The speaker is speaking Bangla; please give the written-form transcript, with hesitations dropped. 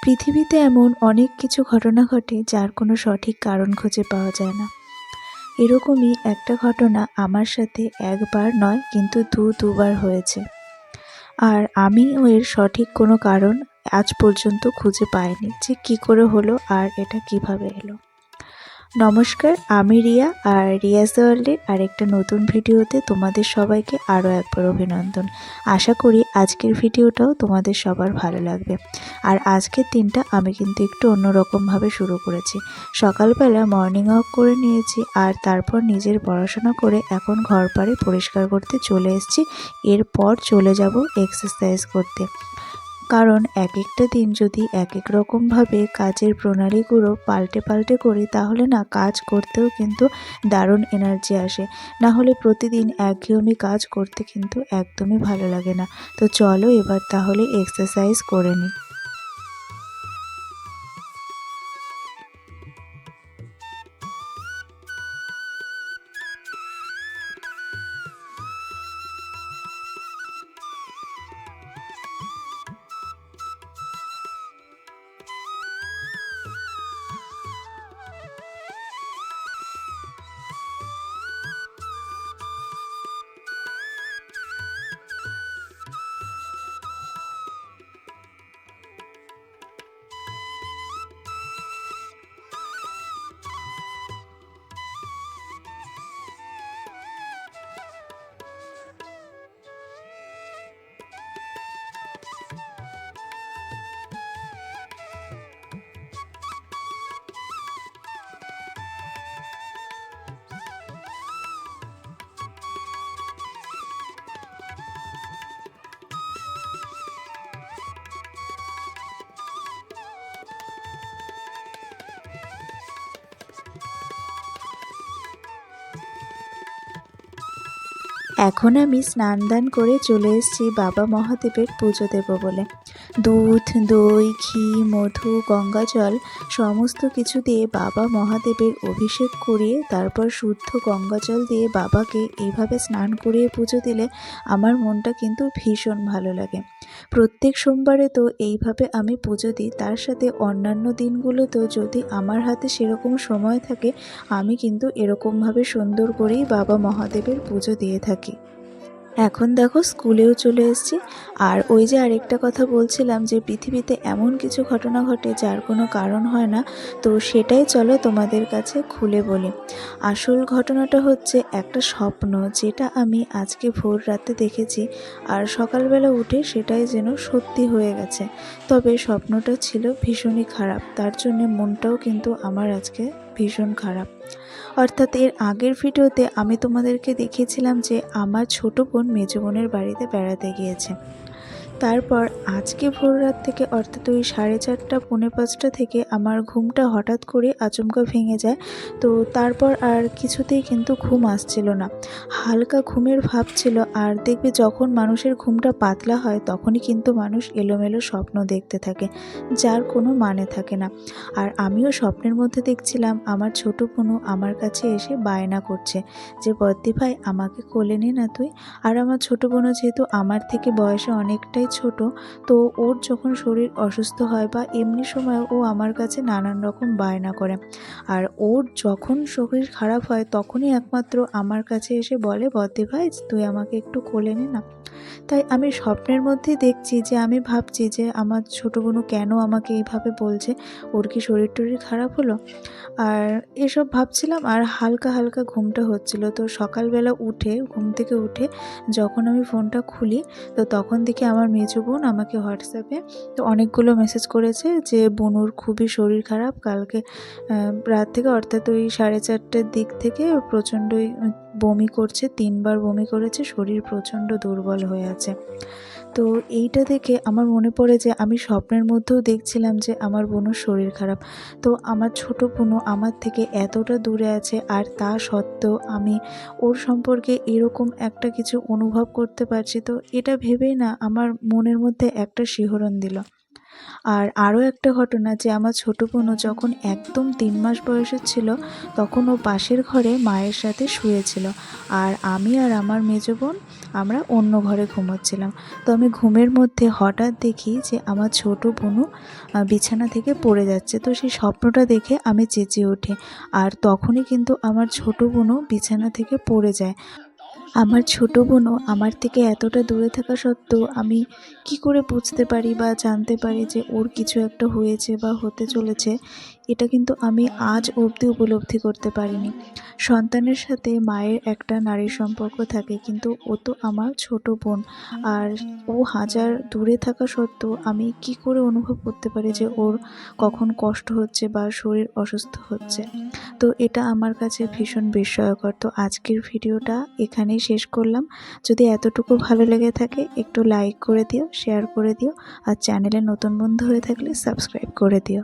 পৃথিবীতে এমন অনেক কিছু ঘটনা ঘটে যার কোনো সঠিক কারণ খুঁজে পাওয়া যায় না। এরকমই একটা ঘটনা আমার সাথে একবার নয় কিন্তু দুবার হয়েছে। আর আমিও এর সঠিক কোনো কারণ আজ পর্যন্ত খুঁজে পাইনি যে কী করে হলো আর এটা কিভাবে এলো। নমস্কার, আমি রিয়া, আর রিয়াজ ওয়ার্ল্ডের আরেকটা নতুন ভিডিওতে তোমাদের সবাইকে আরও একবার অভিনন্দন। আশা করি আজকের ভিডিওটাও তোমাদের সবার ভালো লাগবে। আর আজকের দিনটা আমি কিন্তু একটু অন্যরকমভাবে শুরু করেছি। সকালবেলা মর্নিং ওয়াক করে নিয়েছি, আর তারপর নিজের পড়াশোনা করে এখন ঘর বাড়ি পরিষ্কার করতে চলে এসেছি। এরপর চলে যাব এক্সারসাইজ করতে। কারণ এক একটা দিন যদি এক এক রকমভাবে কাজের প্রণালীগুলো পাল্টে করি তাহলে না কাজ করতেও কিন্তু দারুণ এনার্জি আসে। না হলে প্রতিদিন একঘেয়েমি কাজ করতে কিন্তু একদমই ভালো লাগে না। তো চলো এবার তাহলে এক্সারসাইজ করে নিই। এখন আমি স্নান দান করে চলে এসেছি বাবা মহাদেবের পুজো দেব বলে। দুধ, দই, ঘি, মধু, গঙ্গাজল সমস্ত কিছু দিয়ে বাবা মহাদেবের অভিষেক করিয়ে তারপর শুদ্ধ গঙ্গাজল দিয়ে বাবাকে এইভাবে স্নান করিয়ে পুজো দিলে আমার মনটা কিন্তু ভীষণ ভালো লাগে। প্রত্যেক সোমবারে তো এইভাবে আমি পুজো দিই, তার সাথে অন্যান্য দিনগুলোতেও যদি আমার হাতে সেরকম সময় থাকে আমি কিন্তু এরকমভাবে সুন্দর করেই বাবা মহাদেবের পুজো দিয়ে থাকি। এখন দেখো স্কুলেও চলে এসেছি। আর ওই যে আরেকটা কথা বলছিলাম যে পৃথিবীতে এমন কিছু ঘটনা ঘটে যার কোনো কারণ হয় না, তো সেটাই চলো তোমাদের কাছে খুলে বলি। আসল ঘটনাটা হচ্ছে একটা স্বপ্ন, যেটা আমি আজকে ভোর রাতে দেখেছি, আর সকালবেলা উঠে সেটাই যেন সত্যি হয়ে গেছে। তবে স্বপ্নটা ছিল ভীষণই খারাপ, তার জন্য মনটাও কিন্তু আমার আজকে ভীষণ খারাপ। অর্থাৎ এর আগের ভিডিওতে আমি তোমাদেরকে দেখিয়েছিলাম যে আমার ছোট বোন মেজো বোনের বাড়িতে বেড়াতে গিয়েছে। তারপর আজকে ভোর রাত থেকে অর্থাৎ ওই 4:30 পৌনে 5টা থেকে আমার ঘুমটা হঠাৎ করে আচমকা ভেঙে যায়। তো তারপর আর কিছুতেই কিন্তু ঘুম আসছিল না, হালকা ঘুমের ভাব ছিল। আর দেখবে যখন মানুষের ঘুমটা পাতলা হয় তখনই কিন্তু মানুষ এলোমেলো স্বপ্ন দেখতে থাকে, যার কোনো মানে থাকে না। আর আমিও স্বপ্নের মধ্যে দেখছিলাম আমার ছোট বোনও আমার কাছে এসে বায়না করছে যে বদ্দি ভাই আমাকে কোলে নে না তুই। আর আমার ছোট বোনও যেহেতু আমার থেকে বয়সে অনেকটাই ছোট, তো ওর যখন শরীর অসুস্থ হয় বা এমনি সময় ও আমার কাছে নানান রকম বায়না করে। আর ওর যখন শরীর খারাপ হয় তখনই একমাত্র আমার কাছে এসে বলে বদ্দি ভাই তুই আমাকে একটু কোলে নে না। তাই আমি স্বপ্নের মধ্যেই দেখছি যে আমি ভাবছি যে আমার ছোট বোনও কেন আমাকে এইভাবে বলছে, ওর কি শরীর টরীর খারাপ হলো। আর এসব ভাবছিলাম আর হালকা হালকা ঘুমটা হচ্ছিল। তো সকালবেলা উঠে ঘুম থেকে উঠে যখন আমি ফোনটা খুলি, তো তখন দেখি আমার মেজো বোন আমাকে হোয়াটসঅ্যাপে তো অনেকগুলো মেসেজ করেছে যে বনুর খুবই শরীর খারাপ, কালকে রাত থেকে অর্থাৎ ওই 4:30টার দিক থেকে প্রচণ্ডই বমি করছে, 3বার বমি করেছে, শরীর প্রচণ্ড দুর্বল হয়ে আছে। তো এইটা দেখে আমার মনে পড়ে যে আমি স্বপ্নের মধ্যেও দেখছিলাম যে আমার বোনের শরীর খারাপ। তো আমার ছোট বোনও আমার থেকে এতটা দূরে আছে, আর তা সত্ত্বেও আমি ওর সম্পর্কে এরকম একটা কিছু অনুভব করতে পারছি। তো এটা ভেবেই না আমার মনের মধ্যে একটা শিহরণ দিল। আর আরও একটা ঘটনা যে আমার ছোটো বোনও যখন একদম 3 মাস বয়সের ছিল তখন ও পাশের ঘরে মায়ের সাথে শুয়েছিল, আর আমি আর আমার মেজো বোন আমরা অন্য ঘরে ঘুমোচ্ছিলাম। তো আমি ঘুমের মধ্যে হঠাৎ দেখি যে আমার ছোটো বোনও বিছানা থেকে পড়ে যাচ্ছে। তো সেই স্বপ্নটা দেখে আমি চেঁচিয়ে উঠি, আর তখনই কিন্তু আমার ছোটো বোনও বিছানা থেকে পড়ে যায়। আমার ছোটো বোনও আমার থেকে এতটা দূরে থাকা সত্ত্বেও আমি কি করে বুঝতে পারি বা জানতে পারি যে ওর কিছু একটা হয়েছে বা হতে চলেছে, এটা কিন্তু আমি আজ অবধি উপলব্ধি করতে পারিনি। সন্তানের সাথে মায়ের একটা নারীর সম্পর্ক থাকে, কিন্তু ও তো আমার ছোটো বোন, আর ও হাজার দূরে থাকা সত্ত্বেও আমি কি করে অনুভব করতে পারি যে ওর কখন কষ্ট হচ্ছে বা শরীর অসুস্থ হচ্ছে। তো এটা আমার কাছে ভীষণ বিস্ময়কর। তো আজকের ভিডিওটা এখানেই শেষ করলাম। যদি এতটুকু ভালো লেগে থাকে একটু লাইক করে দিও, শেয়ার করে দিও, আর চ্যানেলে নতুন বন্ধু হয়ে থাকলে সাবস্ক্রাইব করে দিও।